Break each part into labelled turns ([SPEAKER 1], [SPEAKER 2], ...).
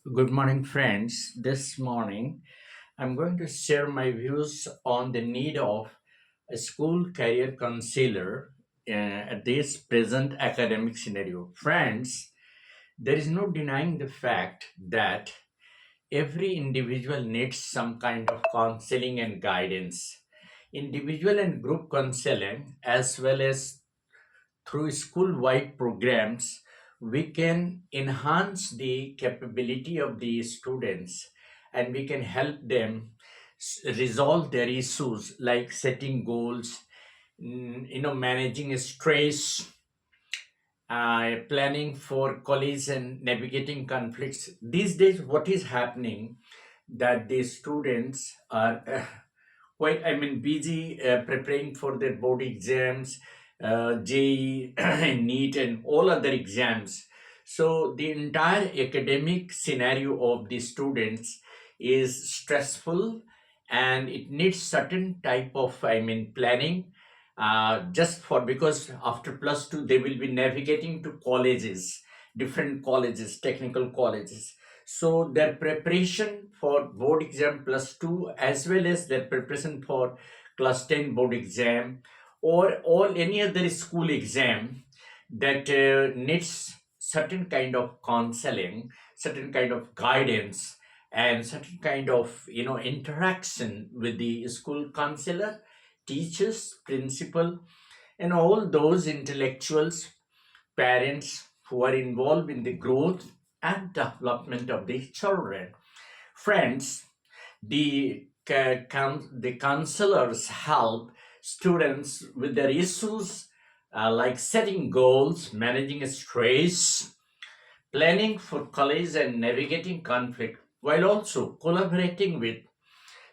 [SPEAKER 1] Good morning, friends. This morning, I'm going to share my views on the need of a school career counselor at this present academic scenario. Friends, there is no denying the fact that every individual needs some kind of counseling and guidance. Individual and group counseling, as well as through school wide programs, we can enhance the capability of the students and we can help them resolve their issues like setting goals, managing stress, planning for college and navigating conflicts. These days, what is happening that the students are quite busy preparing for their board exams, JEE, NEET, and all other exams. So the entire academic scenario of the students is stressful, and it needs certain type of planning. Just for because after plus two they will be navigating to colleges, different colleges, technical colleges, so their preparation for board exam plus 2 as well as their preparation for class 10 board exam or any other school exam that needs certain kind of counseling, certain kind of guidance, and certain kind of interaction with the school counselor, teachers, principal, and all those intellectuals, parents who are involved in the growth and development of the children. Friends, the counselors help students with their issues like setting goals, managing stress, planning for college, and navigating conflict, while also collaborating with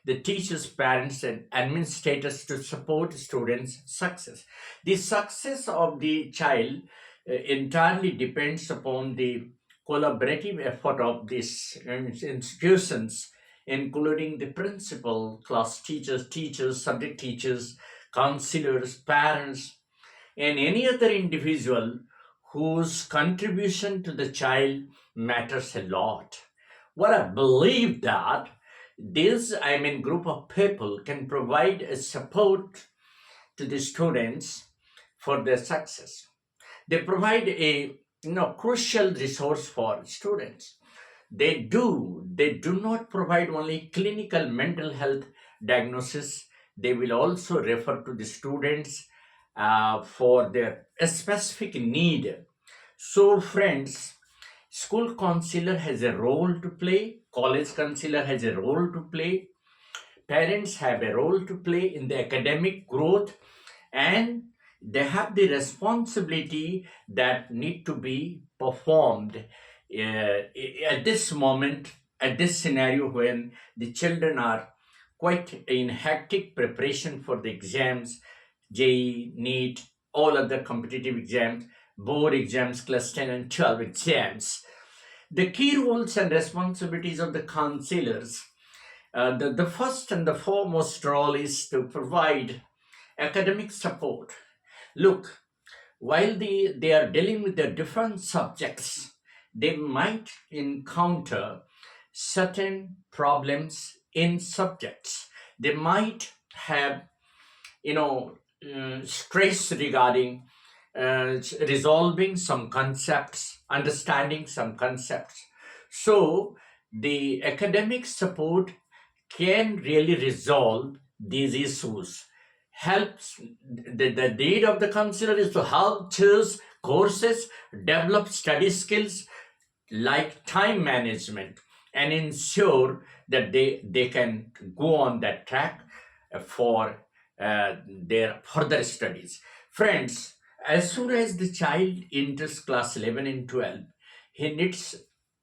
[SPEAKER 1] the teachers, parents, and administrators to support students' success. The success of the child entirely depends upon the collaborative effort of these institutions, including the principal, class teachers, subject teachers, counselors, parents, and any other individual whose contribution to the child matters a lot. What I believe that this, group of people can provide a support to the students for their success. They provide a crucial resource for students. They do not provide only clinical mental health diagnosis. They will also refer to the students for their specific need. So, friends, school counselor has a role to play, college counselor has a role to play, parents have a role to play in the academic growth, and they have the responsibility that need to be performed at this moment, at this scenario when the children are quite in hectic preparation for the exams, JEE, NEET, all other competitive exams, board exams, class 10 and 12 exams. The key roles and responsibilities of the counselors, the first and the foremost role is to provide academic support. Look, while they are dealing with the different subjects, they might encounter certain problems in subjects. They might have, stress regarding resolving some concepts, understanding some concepts. So, the academic support can really resolve these issues. Helps the need of the counselor is to help choose courses, develop study skills like time management, and ensure that they can go on that track for their further studies. Friends, as soon as the child enters class 11 and 12, he needs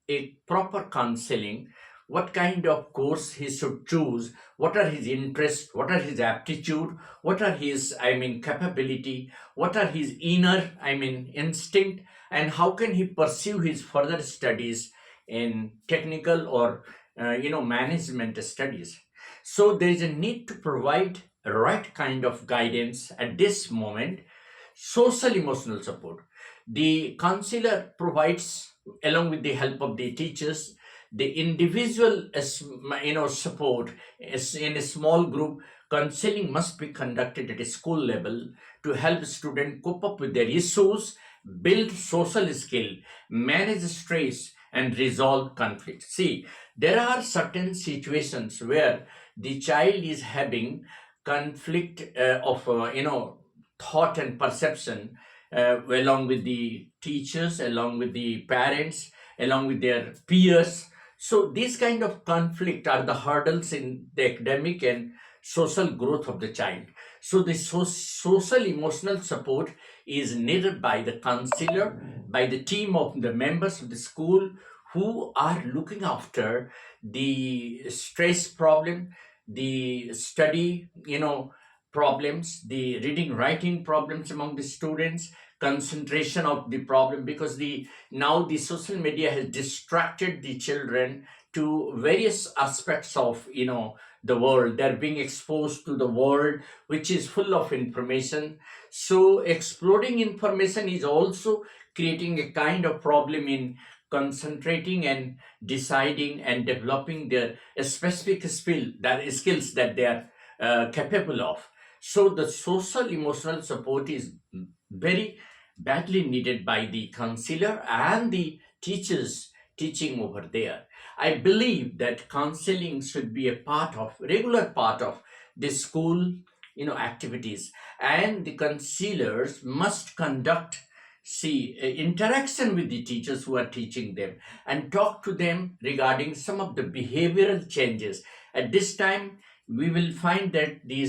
[SPEAKER 1] a proper counseling. What kind of course he should choose, what are his interests, what are his aptitude, what are his capability, what are his inner instinct, and how can he pursue his further studies in technical or management studies. So there is a need to provide a right kind of guidance at this moment. Social emotional support, the counselor provides along with the help of the teachers. The individual support is in a small group. Counseling must be conducted at a school level to help students cope up with their issues, build social skill, manage stress, and resolve conflict. See, there are certain situations where the child is having conflict of thought and perception, along with the teachers, along with the parents, along with their peers. So these kind of conflict are the hurdles in the academic and social growth of the child. So the social emotional support is needed by the counselor, by the team of the members of the school who are looking after the stress problem, the study, problems, the reading writing problems among the students, concentration of the problem, because the now the social media has distracted the children to various aspects of the world. They're being exposed to the world which is full of information. So exploding information is also creating a kind of problem in concentrating and deciding and developing their specific skills that they are capable of. So the social emotional support is very badly needed by the counselor and the teachers teaching over there. I believe that counseling should be a regular part of the school, activities, and the counselors must conduct, see, interaction with the teachers who are teaching them and talk to them regarding some of the behavioral changes. At this time, we will find that the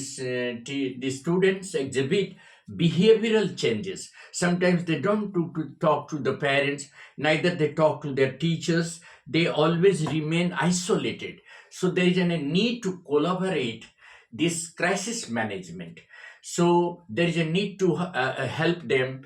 [SPEAKER 1] students exhibit behavioral changes. Sometimes they don't to talk to the parents, neither they talk to their teachers. They always remain isolated. So there is a need to collaborate this crisis management. So there is a need to help them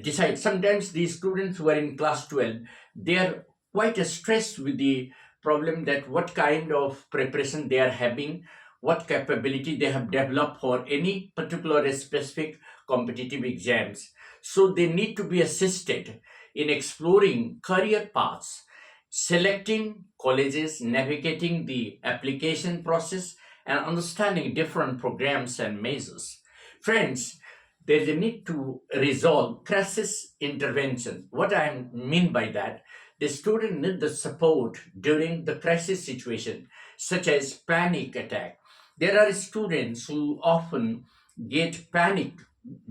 [SPEAKER 1] decide. Sometimes these students who are in class 12, they are quite stressed with the problem that what kind of preparation they are having, what capability they have developed for any particular specific competitive exams. So they need to be assisted in exploring career paths, selecting colleges, navigating the application process, and understanding different programs and measures. Friends, there is a need to resolve crisis intervention. What I mean by that, the student need the support during the crisis situation, such as panic attack. There are students who often get panic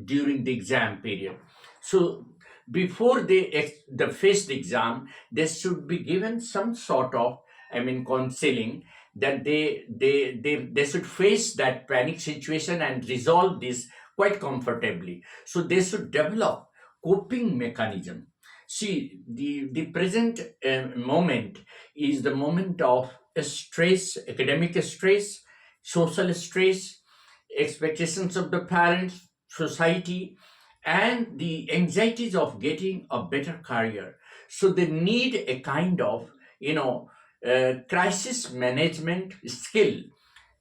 [SPEAKER 1] during the exam period. So before they face the exam, they should be given some sort of, counseling, that they should face that panic situation and resolve this quite comfortably. So they should develop coping mechanism. See, the present moment is the moment of stress, academic stress, social stress, expectations of the parents, society, and the anxieties of getting a better career. So they need a kind of, crisis management skill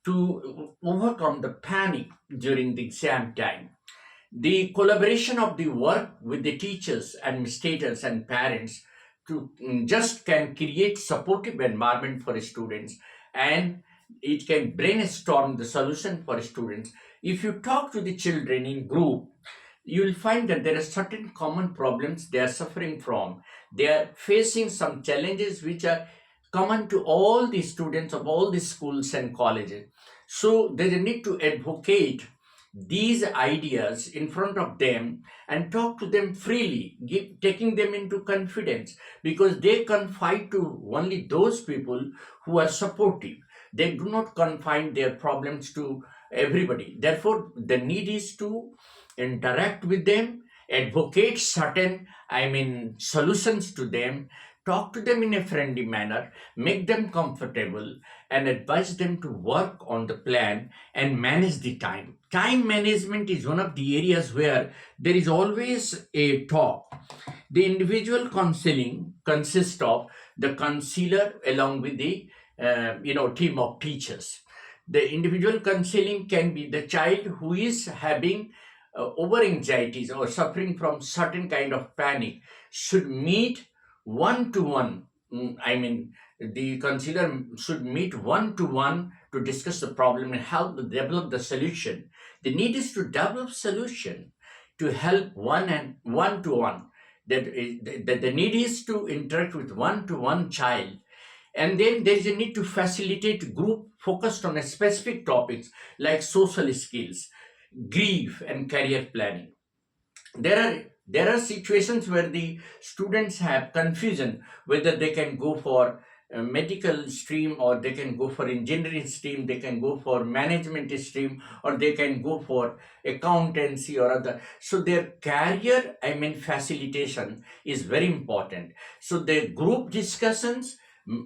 [SPEAKER 1] to overcome the panic during the exam time. The collaboration of the work with the teachers, administrators, and parents to just can create supportive environment for students, and it can brainstorm the solution for students. If you talk to the children in group, you will find that there are certain common problems they are suffering from. They are facing some challenges which are common to all the students of all the schools and colleges. So there is a need to advocate these ideas in front of them and talk to them freely, taking them into confidence, because they confide to only those people who are supportive. They do not confine their problems to everybody. Therefore, the need is to interact with them, advocate certain, solutions to them, talk to them in a friendly manner, make them comfortable, and advise them to work on the plan and manage the time. Time management is one of the areas where there is always a talk. The individual counseling consists of the counselor along with the team of teachers. The individual counseling can be the child who is having over anxieties or suffering from certain kind of panic should meet one to one, the counselor should meet one to one to discuss the problem and help develop the solution. The need is to develop solution to help one to one. That the need is to interact with one to one child, and then there is a need to facilitate group focused on a specific topics like social skills, grief, and career planning. There are situations where the students have confusion whether they can go for a medical stream, or they can go for engineering stream, they can go for management stream, or they can go for accountancy or other. So their career, facilitation is very important. So the group discussions,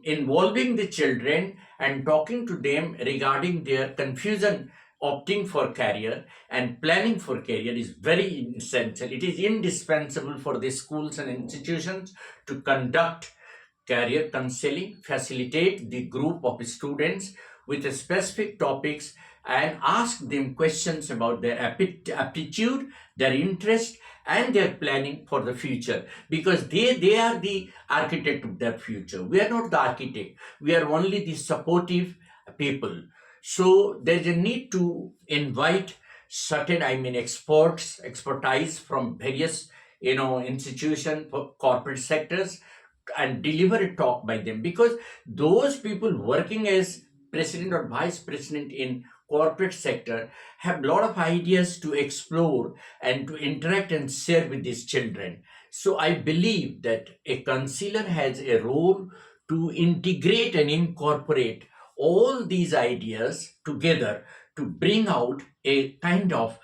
[SPEAKER 1] involving the children and talking to them regarding their confusion opting for career and planning for career is very essential. It is indispensable for the schools and institutions to conduct career counseling, facilitate the group of students with specific topics, and ask them questions about their aptitude, their interest, and their planning for the future, because they are the architect of their future. We are not the architect, we are only the supportive people. So there's a need to invite certain, expertise from various institution, corporate sectors, and deliver a talk by them, because those people working as president or vice president in corporate sector have a lot of ideas to explore and to interact and share with these children. So I believe that a counselor has a role to integrate and incorporate all these ideas together to bring out a kind of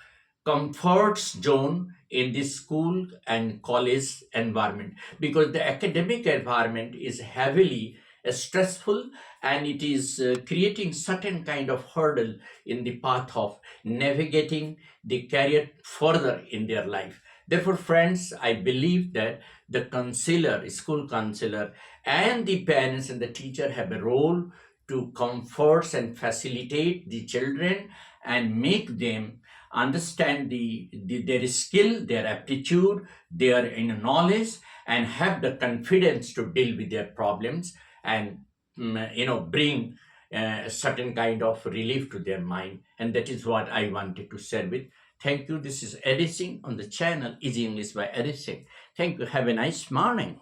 [SPEAKER 1] comfort zone in the school and college environment, because the academic environment is heavily stressful, and it is creating certain kind of hurdle in the path of navigating the career further in their life. Therefore, friends, I believe that the counselor, school counselor, and the parents and the teacher have a role to comfort and facilitate the children and make them understand their skill, their aptitude, their knowledge, and have the confidence to deal with their problems, and bring a certain kind of relief to their mind. And that is what I wanted to share with. Thank you. This is Eddie Singh on the channel Easy English by Eddie Singh. Thank you. Have a nice morning.